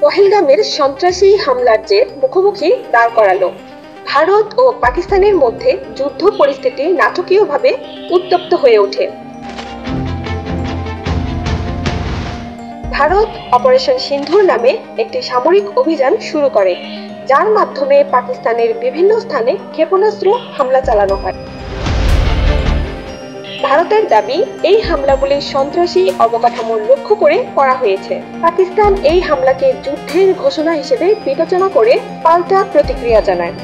পহেলগামের সন্ত্রাসী হামলার জের মুখোমুখি দাঁড় করালো। ভারত ও পাকিস্তানের মধ্যে যুদ্ধ পরিস্থিতি নাটকীয়ভাবে উত্তপ্ত হয়ে ওঠে। ভারত অপারেশন সিন্ধুর নামে একটি সামরিক অভিযান শুরু করে, যার মাধ্যমে পাকিস্তানের বিভিন্ন স্থানে ক্ষেপণাস্ত্র হামলা চালানো হয়। ভারতের দাবি, এই হামলাগুলি সন্ত্রাসী অবকাঠামোর লক্ষ্য করে করা হয়েছে। পাকিস্তান এই হামলাকে যুদ্ধের ঘোষণা হিসেবে বিবেচনা করে পাল্টা প্রতিক্রিয়া জানায়।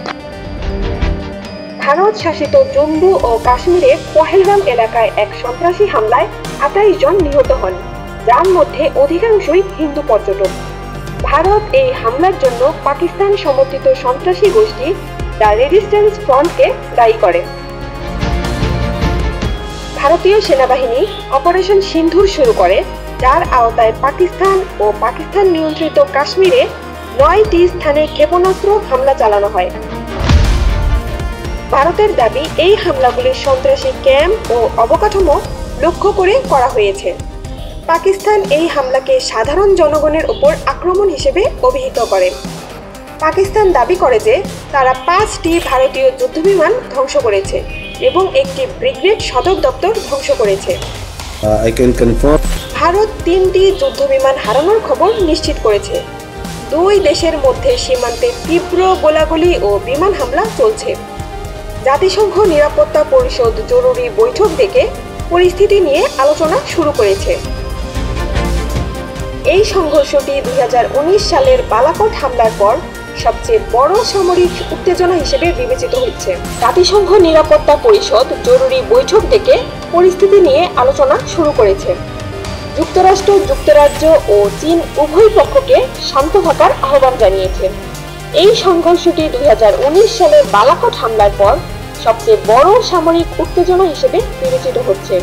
ভারত শাসিত জম্মু ও কাশ্মীরের পহেলগাম এলাকায় এক সন্ত্রাসী হামলায় 28 জন নিহত হন, যার মধ্যে অধিকাংশই হিন্দু পর্যটক। ভারত এই হামলার জন্য পাকিস্তান সমর্থিত সন্ত্রাসী গোষ্ঠী দ্য রেজিস্ট্যান্স ফ্রন্টকে দায়ী করে। ভারতীয় সেনাবাহিনী অপারেশন সিন্ধুর শুরু করে, যার আওতায় পাকিস্তান ও পাকিস্তান নিয়ন্ত্রিত কাশ্মীরে 9টি স্থানে ক্ষেপণাস্ত্র হামলা চালানো হয়। ভারতের দাবি, এই হামলাগুলি সন্ত্রাসী ক্যাম্প ও অবকাঠামো লক্ষ্য করে করা হয়েছে। পাকিস্তান এই হামলাকে সাধারণ জনগণের উপর আক্রমণ হিসেবে অভিহিত করে। পাকিস্তান দাবি করে যে তারা 5টি ভারতীয় যুদ্ধবিমান ধ্বংস করেছে এবং একটি ব্রিগেড সদর দপ্তর ধ্বংস করেছে। ভারত 3টি যুদ্ধবিমান হারানোর খবর নিশ্চিত করেছে। দুই দেশের মধ্যে সীমান্তে তীব্র গোলাগুলি ও বিমান হামলা চলছে। জাতিসংঘ নিরাপত্তা পরিষদ জরুরি বৈঠক ডেকে পরিস্থিতি নিয়ে আলোচনা শুরু করেছে। এই সংঘর্ষটি 2019 সালের বালাকোট হামলার পর সবচেয়ে বড় সামরিক উত্তেজনা হিসেবে বিবেচিত হচ্ছে। জাতিসংঘ নিরাপত্তা পরিষদ জরুরি বৈঠক ডেকে পরিস্থিতি নিয়ে আলোচনা শুরু করেছে। যুক্তরাষ্ট্র, যুক্তরাজ্য ও চীন উভয় পক্ষকে শান্ত থাকার আহ্বান জানিয়েছে। এই সংঘর্ষটি 2019 সালের বালাকোট হামলার পর সবচেয়ে বড় সামরিক উত্তেজনা হিসেবে বিবেচিত হচ্ছে।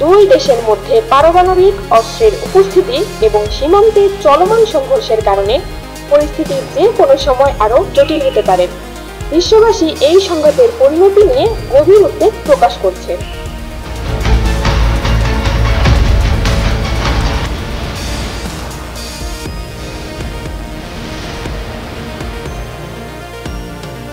দুই দেশের মধ্যে পারমাণবিক অস্ত্রের উপস্থিতি এবং সীমান্তে চলমান সংঘর্ষের কারণে পরিস্থিতি যে কোনো সময় আরও জটিল হতে পারে। বিশ্ববাসী এই সংঘাতের পরিণতি নিয়ে গভীর উদ্বেগ প্রকাশ করছে।